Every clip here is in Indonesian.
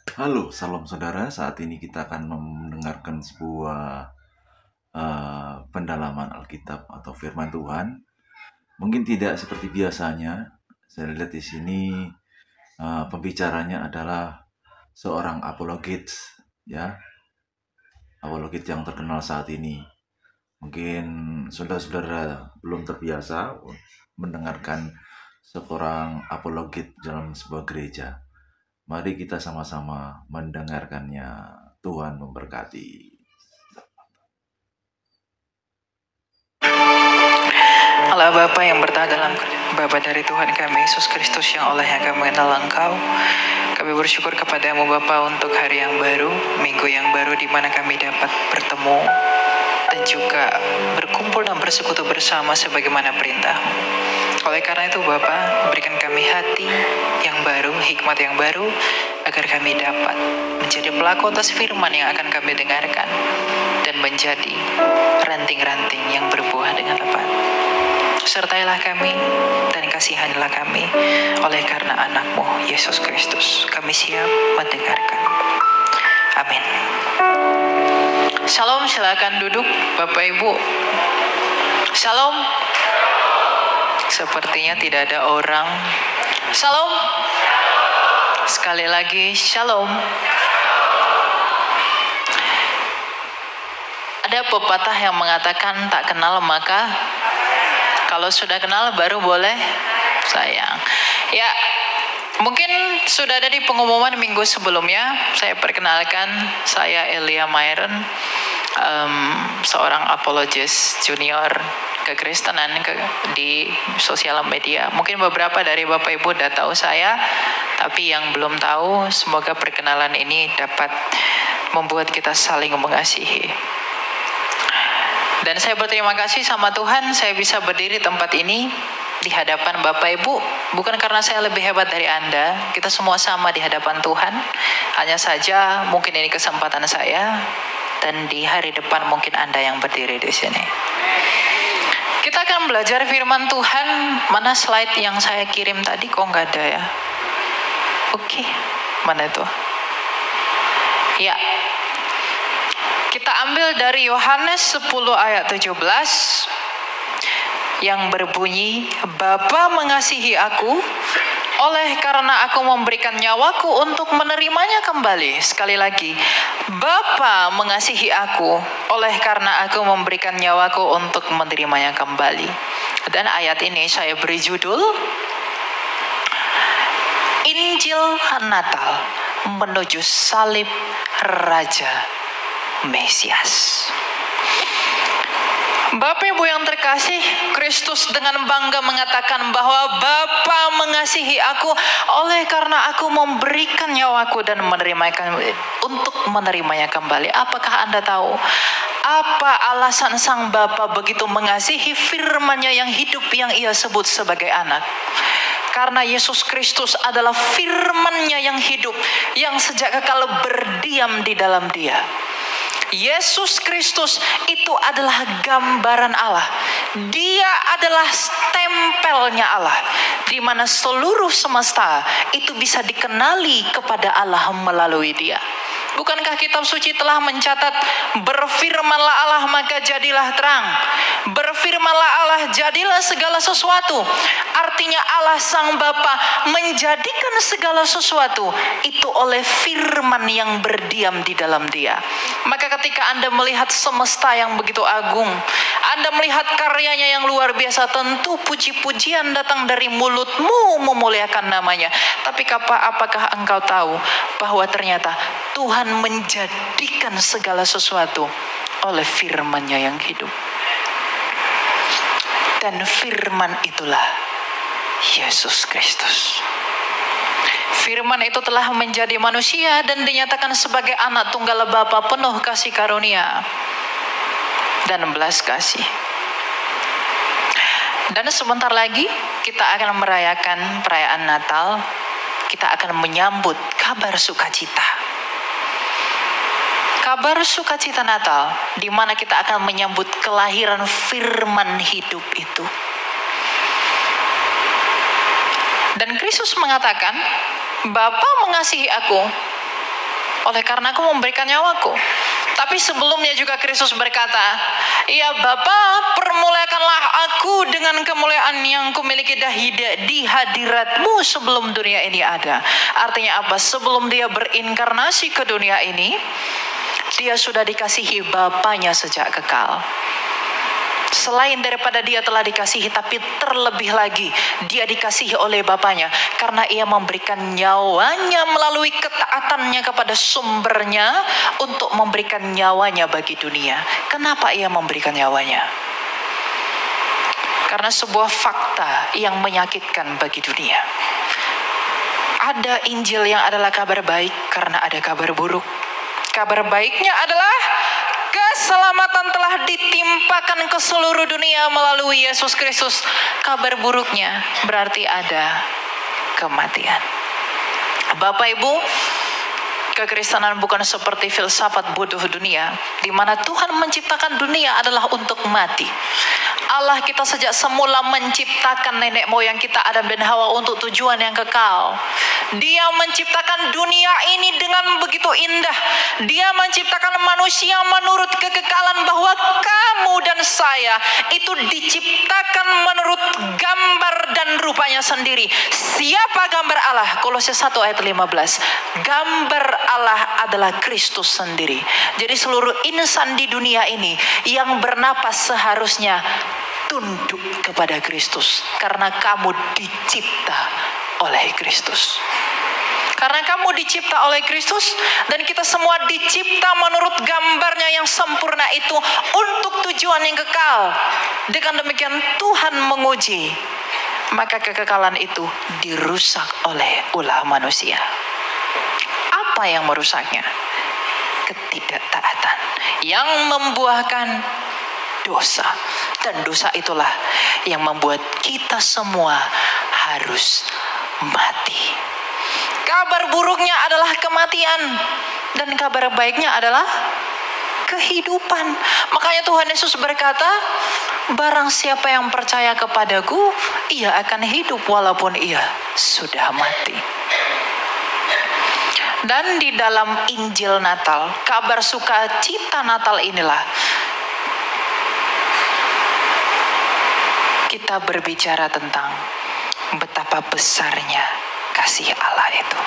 Halo, salam saudara. Saat ini kita akan mendengarkan sebuah pendalaman Alkitab atau Firman Tuhan. Mungkin tidak seperti biasanya. Saya lihat di sini pembicaranya adalah seorang apologit, ya, apologit yang terkenal saat ini. Mungkin saudara-saudara belum terbiasa mendengarkan seorang apologit dalam sebuah gereja. Mari kita sama-sama mendengarkannya. Tuhan memberkati. Allah Bapa yang bertahan dalam Bapa dari Tuhan kami Yesus Kristus yang olehnya kami mengenal Engkau. Kami bersyukur kepadamu Bapa untuk hari yang baru, minggu yang baru di mana kami dapat bertemu dan juga berkumpul dan bersekutu bersama sebagaimana perintah-Mu. Oleh karena itu Bapa, berikan kami hati yang baru, hikmat yang baru, agar kami dapat menjadi pelaku atas firman yang akan kami dengarkan dan menjadi ranting-ranting yang berbuah dengan lebat. Sertailah kami dan kasihanilah kami oleh karena anak-Mu Yesus Kristus. Kami siap mendengarkan. Amin. Shalom, silakan duduk Bapak Ibu. Shalom. Sepertinya tidak ada orang. Shalom. Sekali lagi, shalom. Ada pepatah yang mengatakan tak kenal maka kalau sudah kenal baru boleh sayang. Ya, mungkin sudah ada di pengumuman minggu sebelumnya. Saya perkenalkan, saya Elia Myron, seorang apologis junior kekristenan di sosial media. Mungkin beberapa dari Bapak Ibu udah tahu saya, tapi yang belum tahu, semoga perkenalan ini dapat membuat kita saling mengasihi. Dan saya berterima kasih sama Tuhan, saya bisa berdiri tempat ini di hadapan Bapak Ibu, bukan karena saya lebih hebat dari Anda. Kita semua sama di hadapan Tuhan. Hanya saja mungkin ini kesempatan saya, dan di hari depan mungkin Anda yang berdiri di sini. Kita akan belajar firman Tuhan. Mana slide yang saya kirim tadi? Kok nggak ada ya? Oke, mana itu? Ya. Kita ambil dari Yohanes 10 ayat 17 yang berbunyi, Bapa mengasihi aku oleh karena aku memberikan nyawaku untuk menerimanya kembali. Sekali lagi, Bapa mengasihi aku oleh karena aku memberikan nyawaku untuk menerimanya kembali. Dan ayat ini saya beri judul Injil Natal menuju salib Raja Mesias. Bapak Ibu yang terkasih, Kristus dengan bangga mengatakan bahwa Bapa mengasihi aku oleh karena aku memberikan nyawaku dan untuk menerimanya kembali. Apakah Anda tahu apa alasan sang Bapa begitu mengasihi firman-Nya yang hidup yang Ia sebut sebagai anak? Karena Yesus Kristus adalah firman-Nya yang hidup, yang sejak kekal berdiam di dalam Dia. Yesus Kristus itu adalah gambaran Allah. Dia adalah stempelnya Allah, di mana seluruh semesta itu bisa dikenali kepada Allah melalui Dia. Bukankah kitab suci telah mencatat, berfirmanlah Allah maka jadilah terang, berfirmanlah Allah jadilah segala sesuatu. Artinya Allah sang Bapa menjadikan segala sesuatu itu oleh firman yang berdiam di dalam Dia. Maka ketika Anda melihat semesta yang begitu agung, Anda melihat karyanya yang luar biasa, tentu puji-pujian datang dari mulutmu memuliakan namanya. Tapi apakah engkau tahu bahwa ternyata Tuhan menjadikan segala sesuatu oleh firman-Nya yang hidup. Dan firman itulah Yesus Kristus. Firman itu telah menjadi manusia dan dinyatakan sebagai anak tunggal Bapa penuh kasih karunia dan belas kasih. Dan sebentar lagi kita akan merayakan perayaan Natal. Kita akan menyambut kabar sukacita. Kabar sukacita Natal, di mana kita akan menyambut kelahiran firman hidup itu. Dan Kristus mengatakan, Bapa mengasihi aku oleh karena aku memberikan nyawaku. Tapi sebelumnya juga Kristus berkata, ya Bapa, permuliakanlah aku dengan kemuliaan yang kumiliki di hadiratmu sebelum dunia ini ada. Artinya apa? Sebelum dia berinkarnasi ke dunia ini, dia sudah dikasihi Bapanya sejak kekal. Selain daripada dia telah dikasihi, tapi terlebih lagi dia dikasihi oleh Bapanya karena ia memberikan nyawanya melalui ketaatannya kepada sumbernya untuk memberikan nyawanya bagi dunia. Kenapa ia memberikan nyawanya? Karena sebuah fakta yang menyakitkan bagi dunia. Ada Injil yang adalah kabar baik karena ada kabar buruk. Kabar baiknya adalah keselamatan telah ditimpakan ke seluruh dunia melalui Yesus Kristus. Kabar buruknya berarti ada kematian. Bapak Ibu, kekristenan bukan seperti filsafat bodoh dunia, di mana Tuhan menciptakan dunia adalah untuk mati. Allah kita sejak semula menciptakan nenek moyang kita Adam dan Hawa untuk tujuan yang kekal. Dia menciptakan dunia ini dengan begitu indah. Dia menciptakan manusia menurut kekekalan bahwa kamu dan saya itu diciptakan menurut gambar dan rupanya sendiri. Siapa gambar Allah? Kolose 1 ayat 15. Gambar Allah adalah Kristus sendiri. Jadi seluruh insan di dunia ini yang bernapas seharusnya tunduk kepada Kristus. Karena kamu dicipta oleh Kristus. Karena kamu dicipta oleh Kristus dan kita semua dicipta menurut gambarnya yang sempurna itu untuk tujuan yang kekal. Dengan demikian Tuhan menguji, maka kekekalan itu dirusak oleh ulah manusia. Apa yang merusaknya? Ketidaktaatan yang membuahkan dosa. Dan dosa itulah yang membuat kita semua harus mati. Kabar buruknya adalah kematian dan kabar baiknya adalah kehidupan. Makanya Tuhan Yesus berkata, barang siapa yang percaya kepadaku, ia akan hidup walaupun ia sudah mati. Dan di dalam Injil Natal, kabar sukacita Natal inilah kita berbicara tentang betapa besarnya kasih Allah itu.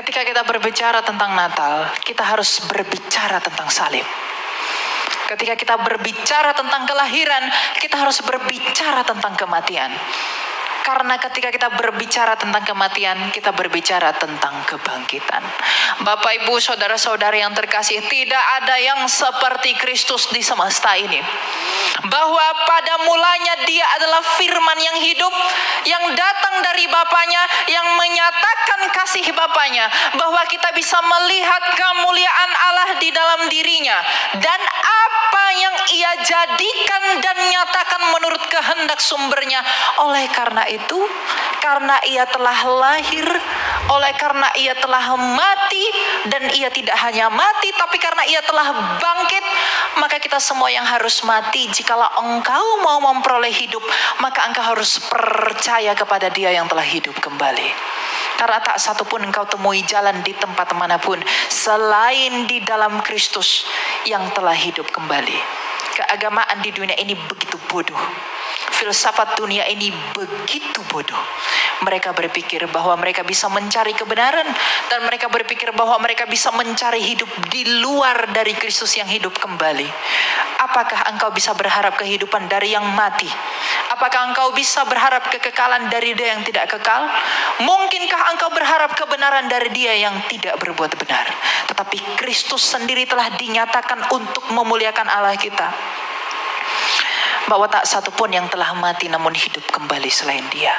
Ketika kita berbicara tentang Natal, kita harus berbicara tentang salib. Ketika kita berbicara tentang kelahiran, kita harus berbicara tentang kematian. Karena ketika kita berbicara tentang kematian, kita berbicara tentang kebangkitan. Bapak, Ibu, saudara-saudari yang terkasih, tidak ada yang seperti Kristus di semesta ini. Bahwa pada mulanya dia adalah firman yang hidup, yang datang dari Bapanya, yang menyatakan kasih Bapanya. Bahwa kita bisa melihat kemuliaan Allah di dalam dirinya. Dan apa yang ia jadikan dan nyatakan menurut kehendak sumbernya. Oleh karena itu, karena ia telah lahir, oleh karena ia telah mati, dan ia tidak hanya mati, tapi karena ia telah bangkit, maka kita semua yang harus mati. Jikalau engkau mau memperoleh hidup, maka engkau harus percaya kepada dia yang telah hidup kembali. Karena tak satu pun engkau temui jalan di tempat manapun selain di dalam Kristus yang telah hidup kembali. Keagamaan di dunia ini begitu bodoh. Filsafat dunia ini begitu bodoh. Mereka berpikir bahwa mereka bisa mencari kebenaran, dan mereka berpikir bahwa mereka bisa mencari hidup di luar dari Kristus yang hidup kembali. Apakah engkau bisa berharap kehidupan dari yang mati? Apakah engkau bisa berharap kekekalan dari dia yang tidak kekal? Mungkinkah engkau berharap kebenaran dari dia yang tidak berbuat benar? Tetapi Kristus sendiri telah dinyatakan untuk memuliakan Allah kita. Bahwa tak satu pun yang telah mati namun hidup kembali selain dia.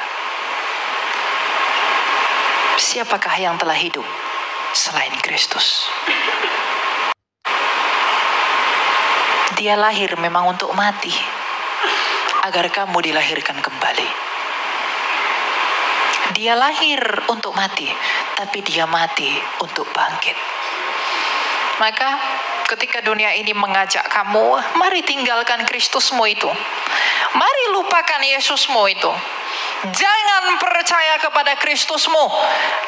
Siapakah yang telah hidup selain Kristus? Dia lahir memang untuk mati, agar kamu dilahirkan kembali. Dia lahir untuk mati, tapi dia mati untuk bangkit. Maka ketika dunia ini mengajak kamu, mari tinggalkan Kristusmu itu. Mari lupakan Yesusmu itu. Jangan percaya kepada Kristusmu.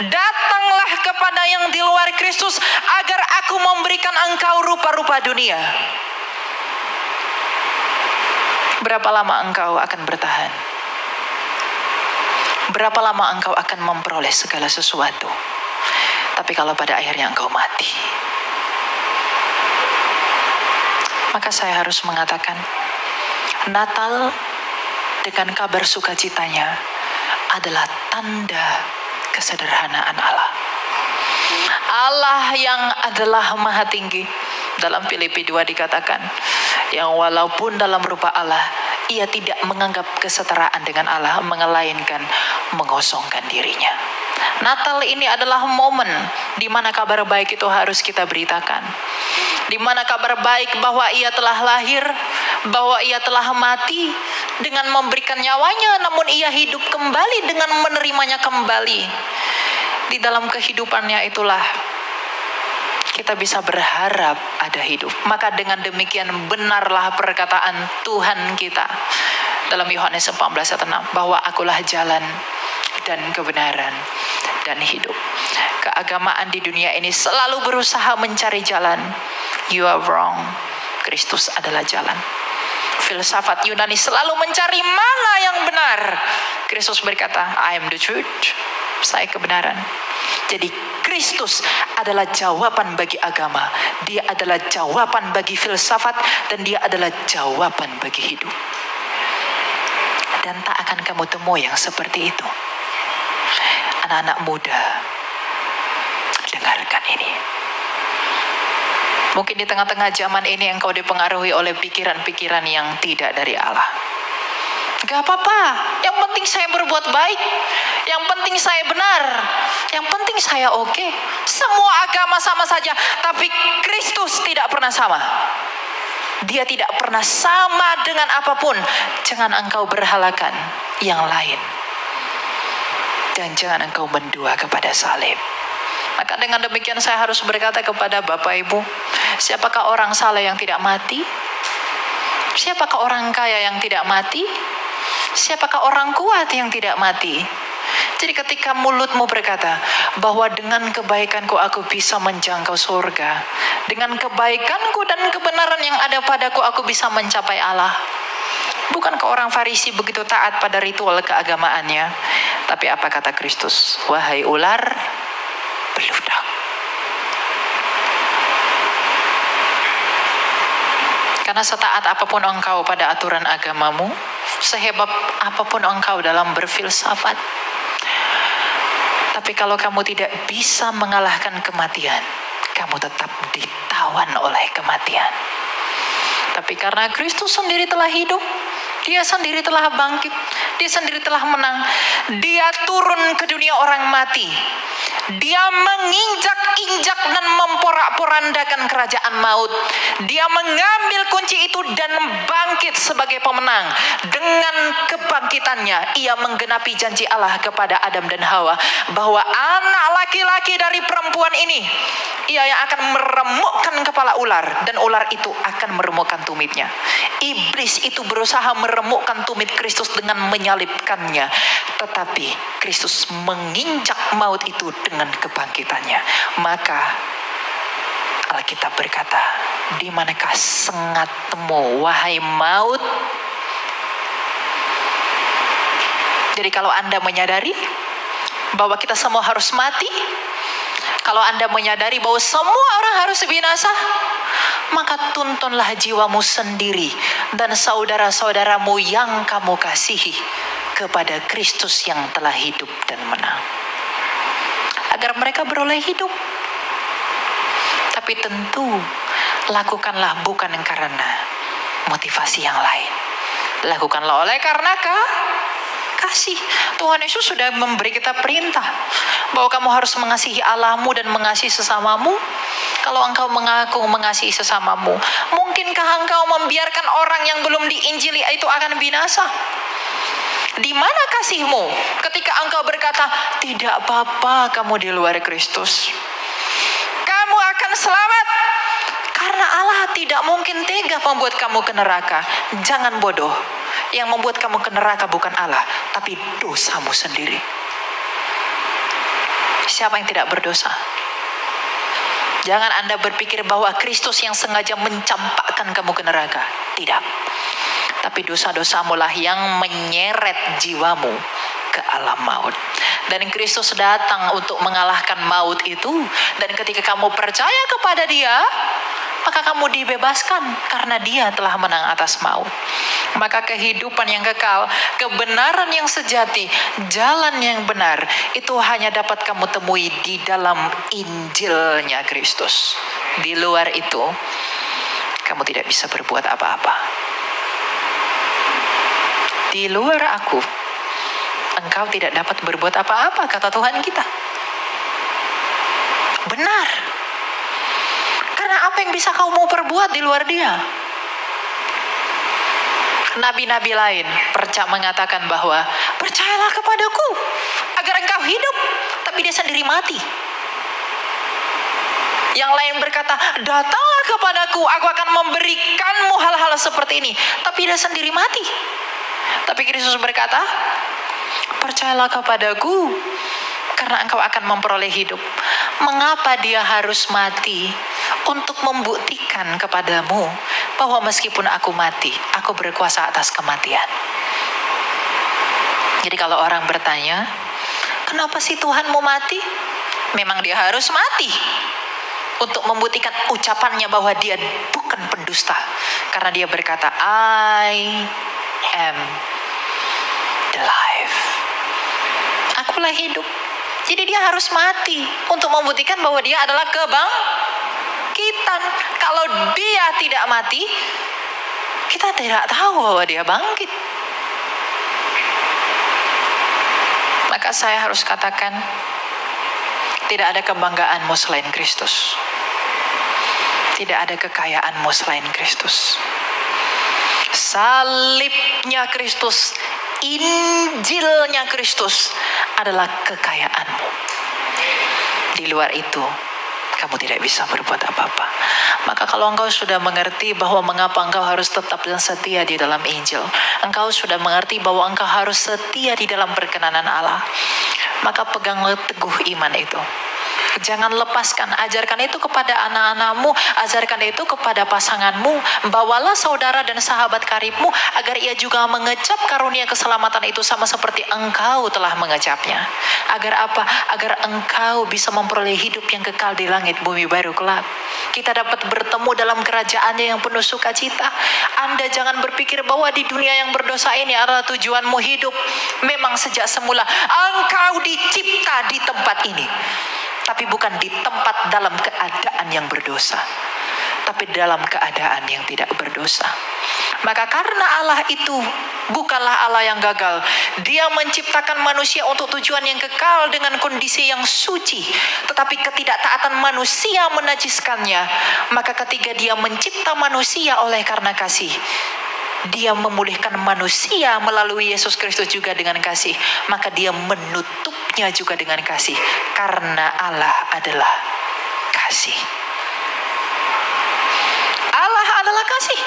Datanglah kepada Anda yang di luar Kristus, agar aku memberikan engkau rupa-rupa dunia. Berapa lama engkau akan bertahan? Berapa lama engkau akan memperoleh segala sesuatu? Tapi kalau pada akhirnya engkau mati, maka saya harus mengatakan, Natal dengan kabar sukacitanya adalah tanda kesederhanaan Allah. Allah yang adalah Maha Tinggi. Dalam Filipi 2 dikatakan, yang walaupun dalam rupa Allah, ia tidak menganggap kesetaraan dengan Allah, melainkan mengosongkan dirinya. Natal ini adalah momen di mana kabar baik itu harus kita beritakan. Di mana kabar baik bahwa ia telah lahir, bahwa ia telah mati dengan memberikan nyawanya, namun ia hidup kembali dengan menerimanya kembali. Di dalam kehidupannya itulah kita bisa berharap ada hidup. Maka dengan demikian benarlah perkataan Tuhan kita dalam Yohanes 14:6, bahwa akulah jalan dan kebenaran dan hidup. Keagamaan di dunia ini selalu berusaha mencari jalan. You are wrong. Kristus adalah jalan. Filsafat Yunani selalu mencari mana yang benar. Kristus berkata, I am the truth. Saya kebenaran. Jadi Kristus adalah jawaban bagi agama. Dia adalah jawaban bagi filsafat. Dan dia adalah jawaban bagi hidup. Dan tak akan kamu temui yang seperti itu. Anak-anak muda, dengarkan ini. Mungkin di tengah-tengah zaman ini engkau dipengaruhi oleh pikiran-pikiran yang tidak dari Allah. Gak apa-apa, yang penting saya berbuat baik, yang penting saya benar, yang penting saya oke. Semua agama sama saja, tapi Kristus tidak pernah sama. Dia tidak pernah sama dengan apapun. Jangan engkau berhalakan yang lain. Dan jangan engkau mendua kepada salib. Maka dengan demikian saya harus berkata kepada Bapak Ibu, siapakah orang saleh yang tidak mati? Siapakah orang kaya yang tidak mati? Siapakah orang kuat yang tidak mati? Jadi ketika mulutmu berkata bahwa dengan kebaikanku aku bisa menjangkau surga, dengan kebaikanku dan kebenaran yang ada padaku aku bisa mencapai Allah. Bukankah orang Farisi begitu taat pada ritual keagamaannya? Tapi apa kata Kristus? Wahai ular beludak. Karena setaat apapun engkau pada aturan agamamu, sehebat apapun engkau dalam berfilsafat, tapi kalau kamu tidak bisa mengalahkan kematian, kamu tetap ditawan oleh kematian. Tapi karena Kristus sendiri telah hidup, dia sendiri telah bangkit, dia sendiri telah menang, dia turun ke dunia orang mati. Dia menginjak-injak dan memporak-porandakan kerajaan maut. Dia mengambil kunci itu dan bangkit sebagai pemenang. Dengan kebangkitannya, ia menggenapi janji Allah kepada Adam dan Hawa, bahwa anak laki-laki dari perempuan ini, ia yang akan meremukkan kepala ular, dan ular itu akan meremukkan tumitnya. Iblis itu berusaha meremukkan tumit Kristus dengan menyalibkannya, tetapi Kristus menginjak maut itu dengan kebangkitannya. Maka Alkitab berkata, di manakah sengatmu, wahai maut? Jadi kalau Anda menyadari bahwa kita semua harus mati, kalau Anda menyadari bahwa semua orang harus binasa, maka tuntunlah jiwamu sendiri dan saudara-saudaramu yang kamu kasihi kepada Kristus yang telah hidup dan menang, agar mereka beroleh hidup. Tapi tentu lakukanlah bukan karena motivasi yang lain. Lakukanlah oleh karena kasih. Tuhan Yesus sudah memberi kita perintah bahwa kamu harus mengasihi Allahmu dan mengasihi sesamamu. Kalau engkau mengaku mengasihi sesamamu, mungkinkah engkau membiarkan orang yang belum diinjili itu akan binasa? Di mana kasihmu ketika engkau berkata, tidak apa-apa kamu di luar Kristus, kamu akan selamat, karena Allah tidak mungkin tega membuat kamu ke neraka. Jangan bodoh, yang membuat kamu ke neraka bukan Allah, tapi dosamu sendiri. Siapa yang tidak berdosa? Jangan Anda berpikir bahwa Kristus yang sengaja mencampakkan kamu ke neraka. Tidak. Tapi dosa-dosamu lah yang menyeret jiwamu ke alam maut. Dan Kristus datang untuk mengalahkan maut itu. Dan ketika kamu percaya kepada Dia, maka kamu dibebaskan karena Dia telah menang atas maut. Maka kehidupan yang kekal, kebenaran yang sejati, jalan yang benar, itu hanya dapat kamu temui di dalam Injilnya Kristus. Di luar itu, kamu tidak bisa berbuat apa-apa. Di luar aku, engkau tidak dapat berbuat apa-apa, kata Tuhan kita. Benar. Karena apa yang bisa kau mau perbuat di luar Dia? Nabi-nabi lain mengatakan bahwa percayalah kepadaku agar engkau hidup, tapi dia sendiri mati. Yang lain berkata, datanglah kepadaku, aku akan memberikanmu hal-hal seperti ini, tapi dia sendiri mati. Tapi Kristus berkata, percayalah kepadaku karena engkau akan memperoleh hidup. Mengapa Dia harus mati? Untuk membuktikan kepadamu bahwa meskipun aku mati, aku berkuasa atas kematian. Jadi kalau orang bertanya, kenapa sih Tuhan mau mati? Memang Dia harus mati untuk membuktikan ucapannya bahwa Dia bukan pendusta. Karena Dia berkata, I am the life. Akulah hidup. Jadi Dia harus mati untuk membuktikan bahwa Dia adalah kebangkitan. Kalau Dia tidak mati, kita tidak tahu bahwa Dia bangkit. Maka saya harus katakan, tidak ada kebanggaanmu selain Kristus. Tidak ada kekayaanmu selain Kristus. Salibnya Kristus, Injilnya Kristus adalah kekayaanmu. Di luar itu, kamu tidak bisa berbuat apa-apa. Maka kalau engkau sudah mengerti bahwa mengapa engkau harus tetap dan setia di dalam Injil, engkau sudah mengerti bahwa engkau harus setia di dalam perkenanan Allah, maka peganglah teguh iman itu. Jangan lepaskan, ajarkan itu kepada anak-anakmu, ajarkan itu kepada pasanganmu. Bawalah saudara dan sahabat karibmu agar ia juga mengecap karunia keselamatan itu sama seperti engkau telah mengecapnya. Agar apa? Agar engkau bisa memperoleh hidup yang kekal di langit bumi baru kelak. Kita dapat bertemu dalam kerajaannya yang penuh sukacita. Anda jangan berpikir bahwa di dunia yang berdosa ini adalah tujuanmu hidup. Memang sejak semula engkau dicipta di tempat ini, tapi bukan di tempat dalam keadaan yang berdosa, tapi dalam keadaan yang tidak berdosa. Maka karena Allah itu bukanlah Allah yang gagal, Dia menciptakan manusia untuk tujuan yang kekal dengan kondisi yang suci, tetapi ketidaktaatan manusia menajiskannya. Maka ketika Dia mencipta manusia oleh karena kasih, Dia memulihkan manusia melalui Yesus Kristus juga dengan kasih. Maka Dia menutupnya juga dengan kasih. Karena Allah adalah kasih. Allah adalah kasih.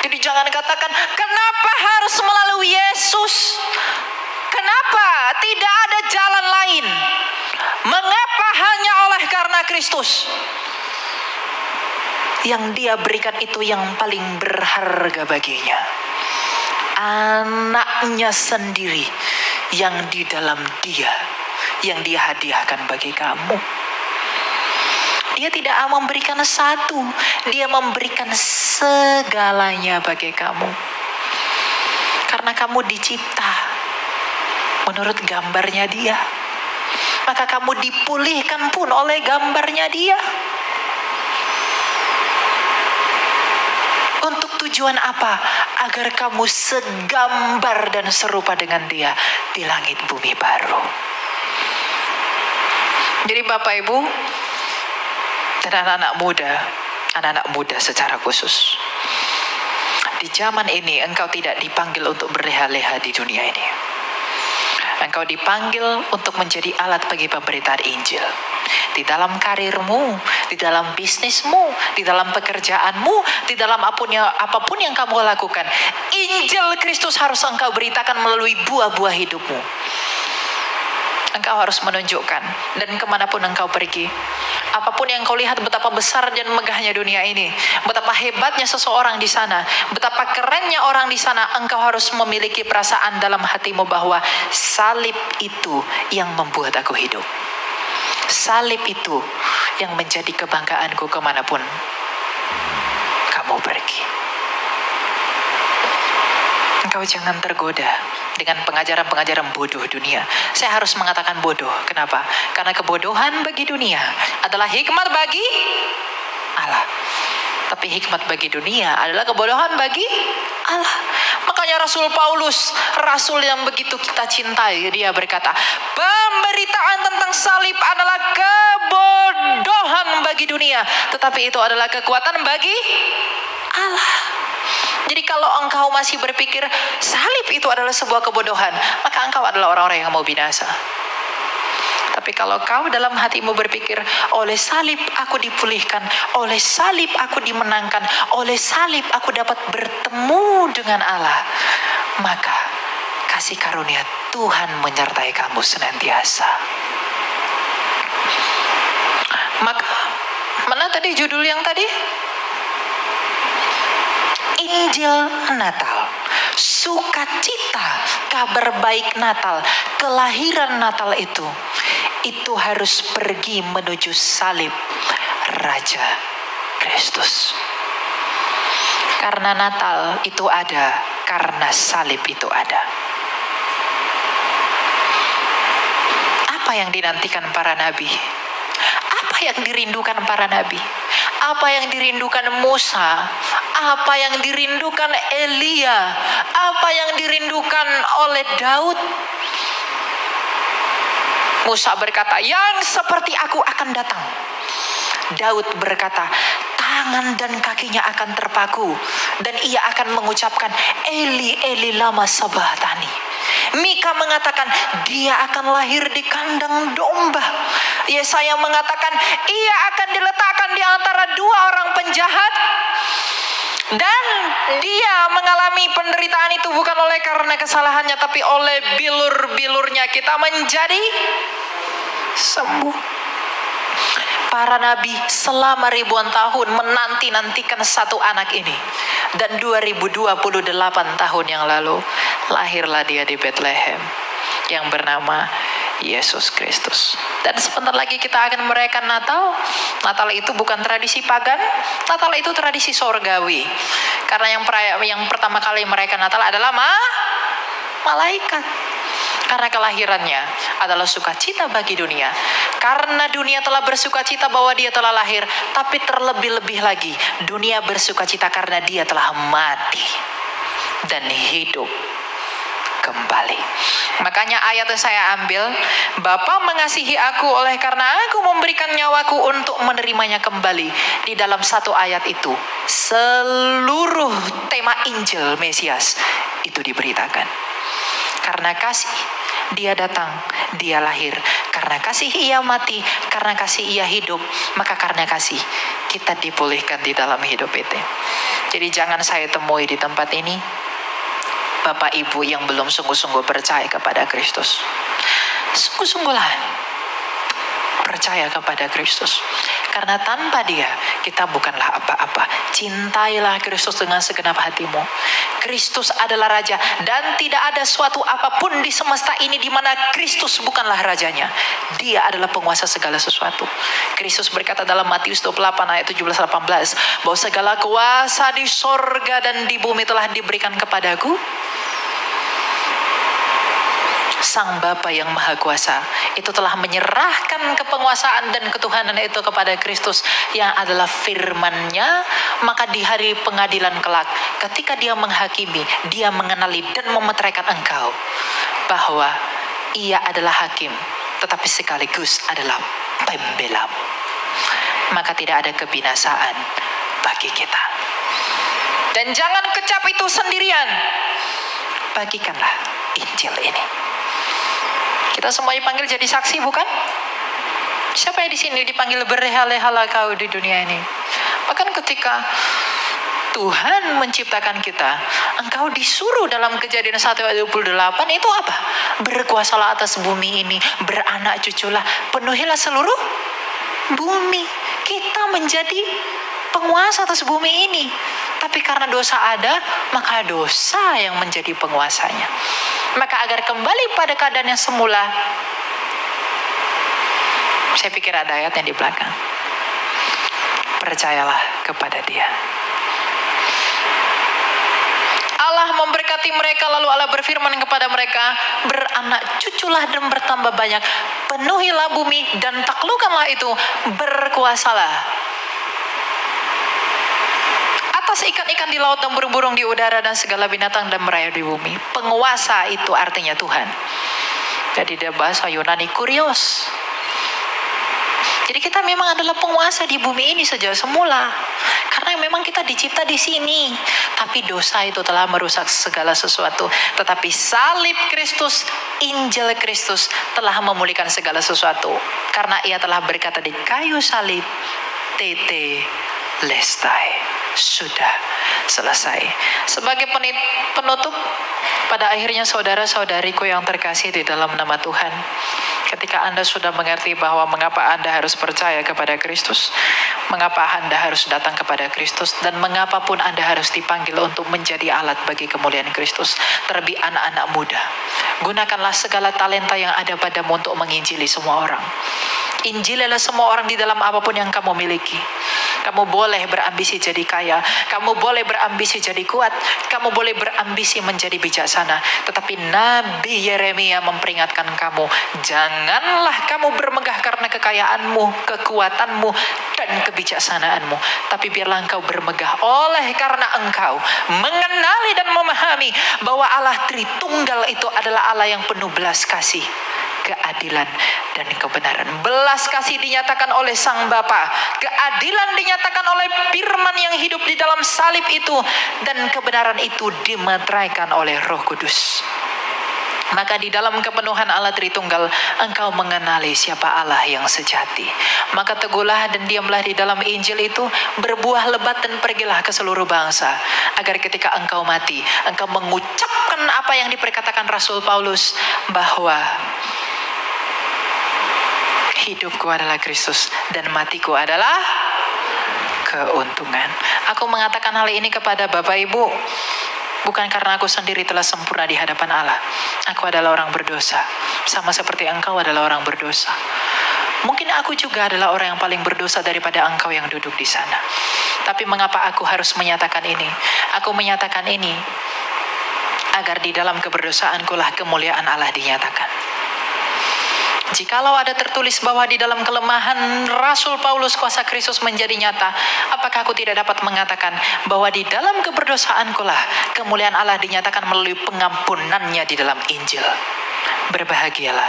Jadi jangan katakan, kenapa harus melalui Yesus? Kenapa tidak ada jalan lain? Mengapa hanya oleh karena Kristus? Yang Dia berikan itu yang paling berharga baginya. Anaknya sendiri yang di dalam Dia, yang Dia hadiahkan bagi kamu. Dia tidak memberikan satu, Dia memberikan segalanya bagi kamu. Karena kamu dicipta menurut gambarnya Dia, maka kamu dipulihkan pun oleh gambarnya Dia. Untuk tujuan apa? Agar kamu segambar dan serupa dengan Dia di langit bumi baru. Jadi Bapak Ibu dan anak-anak muda secara khusus, di zaman ini engkau tidak dipanggil untuk berleha-leha di dunia ini. Engkau dipanggil untuk menjadi alat bagi pemberitaan Injil. Di dalam karirmu, di dalam bisnismu, di dalam pekerjaanmu, di dalam apapun yang kamu lakukan, Injil Kristus harus engkau beritakan melalui buah-buah hidupmu. engkau harus menunjukkan. Dan kemanapun engkau pergi, apapun yang kau lihat betapa besar dan megahnya dunia ini, betapa hebatnya seseorang di sana, betapa kerennya orang di sana, engkau harus memiliki perasaan dalam hatimu bahwa salib itu yang membuat aku hidup. Salib itu yang menjadi kebanggaanku kemanapun kamu pergi. Engkau jangan tergoda dengan pengajaran-pengajaran bodoh dunia. Saya harus mengatakan bodoh. Kenapa? Karena kebodohan bagi dunia adalah hikmat bagi Allah. Tapi hikmat bagi dunia adalah kebodohan bagi Allah. Makanya Rasul Paulus, rasul yang begitu kita cintai, dia berkata, pemberitaan tentang salib adalah kebodohan bagi dunia, tetapi itu adalah kekuatan bagi Allah. Jadi kalau engkau masih berpikir salib itu adalah sebuah kebodohan, maka engkau adalah orang-orang yang mau binasa. Tapi kalau kau dalam hatimu berpikir, oleh salib aku dipulihkan, oleh salib aku dimenangkan, oleh salib aku dapat bertemu dengan Allah, maka kasih karunia Tuhan menyertai kamu senantiasa. Maka, mana tadi judul yang tadi? Injil Natal, sukacita, kabar baik Natal, kelahiran Natal itu harus pergi menuju salib Raja Kristus. Karena Natal itu ada, karena salib itu ada. Apa yang dinantikan para nabi? Apa yang dirindukan para nabi? Apa yang dirindukan Musa? Apa yang dirindukan Elia? Apa yang dirindukan oleh Daud? Musa berkata, yang seperti aku akan datang. Daud berkata, tangan dan kakinya akan terpaku, dan ia akan mengucapkan, Eli, Eli lama sabachthani. Mika mengatakan, dia akan lahir di kandang domba. Yesaya mengatakan, ia akan diletakkan di antara dua orang penjahat. Dan dia mengalami penderitaan itu bukan oleh karena kesalahannya, tapi oleh bilur-bilurnya kita menjadi sembuh. Para nabi selama ribuan tahun menanti-nantikan satu anak ini. Dan 2028 tahun yang lalu lahirlah dia di Bethlehem yang bernama Yesus Kristus. Dan sebentar lagi kita akan merayakan Natal. Natal itu bukan tradisi pagan, Natal itu tradisi sorgawi. Karena yang pertama kali merayakan Natal adalah malaikat. Karena kelahirannya adalah sukacita bagi dunia. Karena dunia telah bersukacita bahwa dia telah lahir, tapi terlebih-lebih lagi dunia bersukacita karena dia telah mati dan hidup kembali. Makanya ayat yang saya ambil, Bapa mengasihi aku oleh karena aku memberikan nyawaku untuk menerimanya kembali. Di dalam satu ayat itu, seluruh tema Injil Mesias itu diberitakan. Karena kasih dia datang, dia lahir. Karena kasih ia mati, karena kasih ia hidup. Maka karena kasih kita dipulihkan di dalam hidup itu. Jadi jangan saya temui di tempat ini Bapak Ibu yang belum sungguh-sungguh percaya kepada Kristus. Sungguh-sungguhlah percaya kepada Kristus. Karena tanpa dia kita bukanlah apa-apa. Cintailah Kristus dengan segenap hatimu. Kristus adalah Raja, dan tidak ada suatu apapun di semesta ini di mana Kristus bukanlah rajanya. Dia adalah penguasa segala sesuatu. Kristus berkata dalam Matius 28 ayat 17-18 bahwa segala kuasa di sorga dan di bumi telah diberikan kepadaku. Sang Bapa yang Maha Kuasa itu telah menyerahkan kepenguasaan dan ketuhanan itu kepada Kristus yang adalah firman-Nya. Maka di hari pengadilan kelak, ketika dia menghakimi, dia mengenali dan memeteraikan engkau bahwa ia adalah hakim, tetapi sekaligus adalah pembelamu. Maka tidak ada kebinasaan bagi kita. Dan jangan kecap itu sendirian. Bagikanlah Injil ini. Kita semua dipanggil jadi saksi, bukan? Siapa yang di sini dipanggil berleha-lehalah kau di dunia ini? Bahkan ketika Tuhan menciptakan kita, engkau disuruh dalam Kejadian 1 ayat 28 itu apa? Berkuasalah atas bumi ini, beranak cuculah, penuhilah seluruh bumi. Kita menjadi penguasa atas bumi ini. Tapi karena dosa ada, maka dosa yang menjadi penguasanya. Maka agar kembali pada keadaan yang semula, saya pikir ada ayatnya di belakang. Percayalah kepada Dia. Allah memberkati mereka, lalu Allah berfirman kepada mereka, beranak cuculah dan bertambah banyak, penuhilah bumi dan taklukkanlah itu, berkuasalah atas ikan-ikan di laut dan burung-burung di udara dan segala binatang dan merayap di bumi. Penguasa itu artinya Tuhan. Jadi dia bahasa Yunani kurios. Jadi kita memang adalah penguasa di bumi ini sejak semula. Karena memang kita dicipta di sini. Tapi dosa itu telah merusak segala sesuatu. Tetapi salib Kristus, Injil Kristus telah memulihkan segala sesuatu. Karena Ia telah berkata di kayu salib, tete lestai. Sudah selesai. Sebagai penutup, pada akhirnya saudara-saudariku yang terkasih di dalam nama Tuhan, ketika Anda sudah mengerti bahwa mengapa Anda harus percaya kepada Kristus, mengapa Anda harus datang kepada Kristus, dan mengapapun Anda harus dipanggil untuk menjadi alat bagi kemuliaan Kristus, terlebih anak-anak muda, gunakanlah segala talenta yang ada padamu untuk menginjili semua orang. Injililah semua orang di dalam apapun yang kamu miliki. Kamu boleh berambisi jadi kaya, kamu boleh berambisi jadi kuat, kamu boleh berambisi menjadi bijaksana. Tetapi Nabi Yeremia memperingatkan kamu, janganlah kamu bermegah karena kekayaanmu, kekuatanmu, dan kebijaksanaanmu. Tapi biarlah engkau bermegah oleh karena engkau mengenali dan memahami bahwa Allah Tritunggal itu adalah Allah yang penuh belas kasih, keadilan, dan kebenaran. Belas kasih dinyatakan oleh Sang Bapa, keadilan dinyatakan oleh firman yang hidup di dalam salib itu, dan kebenaran itu dimeteraikan oleh Roh Kudus. Maka di dalam kepenuhan Allah Tritunggal, engkau mengenali siapa Allah yang sejati. Maka teguhlah dan diamlah di dalam Injil itu, berbuah lebat dan pergilah ke seluruh bangsa, agar ketika engkau mati, engkau mengucapkan apa yang diperkatakan Rasul Paulus, bahwa hidupku adalah Kristus dan matiku adalah keuntungan. Aku mengatakan hal ini kepada Bapak Ibu bukan karena aku sendiri telah sempurna di hadapan Allah. Aku adalah orang berdosa, sama seperti engkau adalah orang berdosa. Mungkin aku juga adalah orang yang paling berdosa daripada engkau yang duduk di sana. Tapi mengapa aku harus menyatakan ini? Aku menyatakan ini agar di dalam keberdosaanku lah kemuliaan Allah dinyatakan. Jikalau ada tertulis bahwa di dalam kelemahan Rasul Paulus kuasa Kristus menjadi nyata, apakah aku tidak dapat mengatakan bahwa di dalam keberdosaanku lah kemuliaan Allah dinyatakan melalui pengampunannya di dalam Injil. Berbahagialah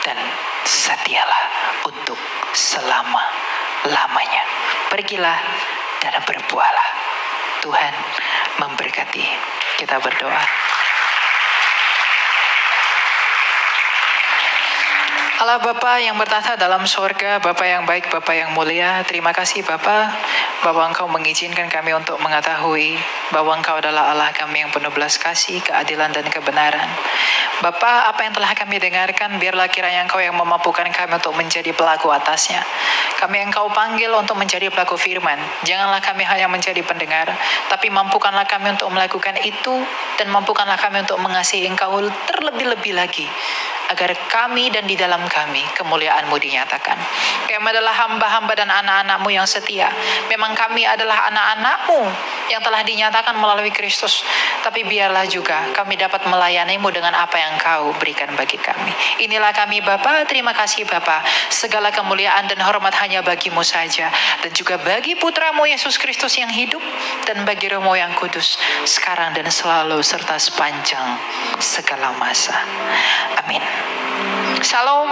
dan setialah untuk selama-lamanya. Pergilah dan berbuahlah. Tuhan memberkati. Kita berdoa. Allah Bapa yang bertata dalam sorga, Bapa yang baik, Bapa yang mulia, terima kasih Bapa, bahwa Engkau mengizinkan kami untuk mengetahui bahwa Engkau adalah Allah kami yang penuh belas kasih, keadilan, dan kebenaran. Bapa, apa yang telah kami dengarkan, biarlah kiranya Engkau yang memampukan kami untuk menjadi pelaku atasnya. Kami Engkau panggil untuk menjadi pelaku firman. Janganlah kami hanya menjadi pendengar, tapi mampukanlah kami untuk melakukan itu, dan mampukanlah kami untuk mengasihi Engkau terlebih-lebih lagi, agar kami dan di dalam kami kemuliaan-Mu dinyatakan. Kami adalah hamba-hamba dan anak-anak-Mu yang setia. Memang kami adalah anak-anak-Mu yang telah dinyatakan melalui Kristus. Tapi biarlah juga kami dapat melayani-Mu dengan apa yang Kau berikan bagi kami. Inilah kami Bapa, terima kasih Bapa. Segala kemuliaan dan hormat hanya bagi-Mu saja. Dan juga bagi Putra-Mu Yesus Kristus yang hidup, dan bagi Roh-Mu yang kudus, sekarang dan selalu serta sepanjang segala masa. Amin. Shalom.